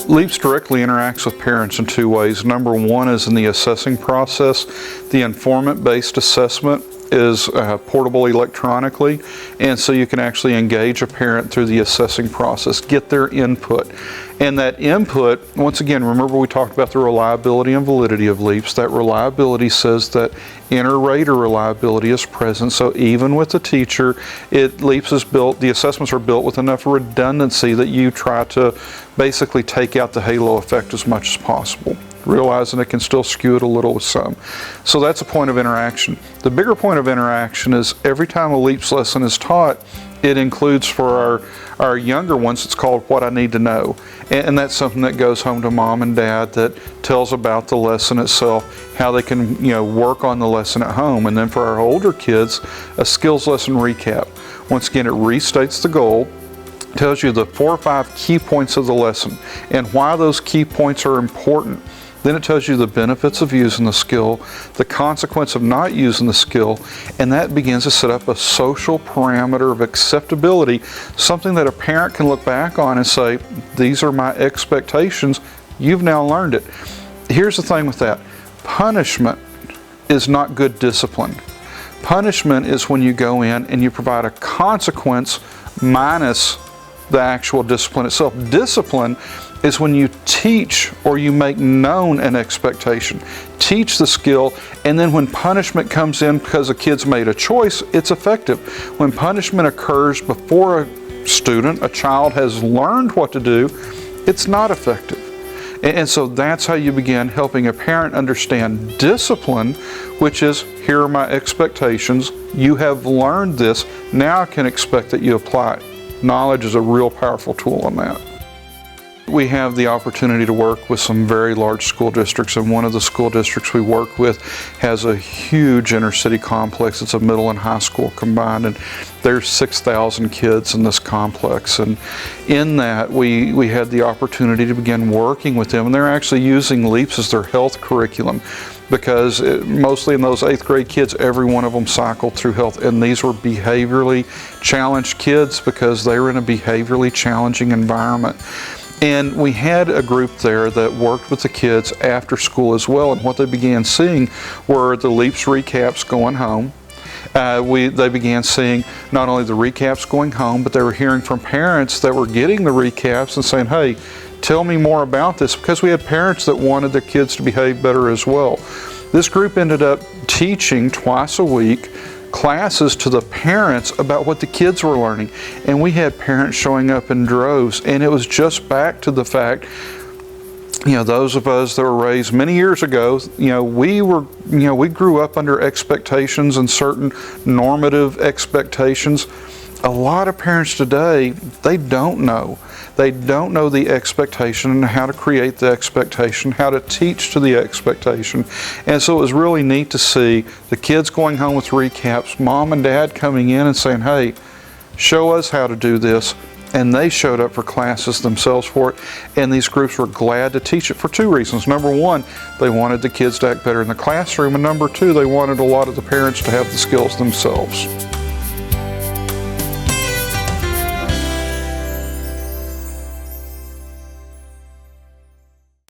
LEAPS directly interacts with parents in two ways. Number one is in the assessing process. The informant-based assessment is portable electronically, and so you can actually engage a parent through the assessing process, get their input. And that input, once again, remember we talked about the reliability and validity of LEAPS. That reliability says that inter-rater reliability is present, so even with the teacher, LEAPS is built, the assessments are built with enough redundancy that you try to basically take out the halo effect as much as possible, realizing it can still skew it a little with some. So that's a point of interaction. The bigger point of interaction is every time a LEAPS lesson is taught, it includes for our younger ones, it's called What I Need to Know. And that's something that goes home to mom and dad that tells about the lesson itself, how they can work on the lesson at home. And then for our older kids, a skills lesson recap. Once again, it restates the goal, tells you the 4 or 5 key points of the lesson and why those key points are important. Then it tells you the benefits of using the skill, the consequence of not using the skill, and that begins to set up a social parameter of acceptability, something that a parent can look back on and say, these are my expectations, you've now learned it. Here's the thing with that. Punishment is not good discipline. Punishment is when you go in and you provide a consequence minus the actual discipline itself. Discipline is when you teach or you make known an expectation. Teach the skill, and then when punishment comes in because a kid's made a choice, it's effective. When punishment occurs before a student, a child has learned what to do, it's not effective. And so that's how you begin helping a parent understand discipline, which is, here are my expectations, you have learned this, now I can expect that you apply it. Knowledge is a real powerful tool on that. We have the opportunity to work with some very large school districts, and one of the school districts we work with has a huge inner city complex. It's a middle and high school combined, and there's 6,000 kids in this complex. And in that, we had the opportunity to begin working with them, and they're actually using LEAPS as their health curriculum, because mostly in those 8th grade kids, every one of them cycled through health, and these were behaviorally challenged kids because they were in a behaviorally challenging environment. And we had a group there that worked with the kids after school as well, and what they began seeing were the LEAPS recaps going home. They began seeing not only the recaps going home, but they were hearing from parents that were getting the recaps and saying, hey, tell me more about this, because we had parents that wanted their kids to behave better as well. This group ended up teaching twice a week classes to the parents about what the kids were learning, and we had parents showing up in droves, and it was just back to the fact, those of us that were raised many years ago, we grew up under expectations and certain normative expectations. A lot of parents today, they don't know. They don't know the expectation and how to create the expectation, how to teach to the expectation. And so it was really neat to see the kids going home with recaps, mom and dad coming in and saying, hey, show us how to do this. And they showed up for classes themselves for it. And these groups were glad to teach it for 2 reasons. Number one, they wanted the kids to act better in the classroom. And number 2, they wanted a lot of the parents to have the skills themselves.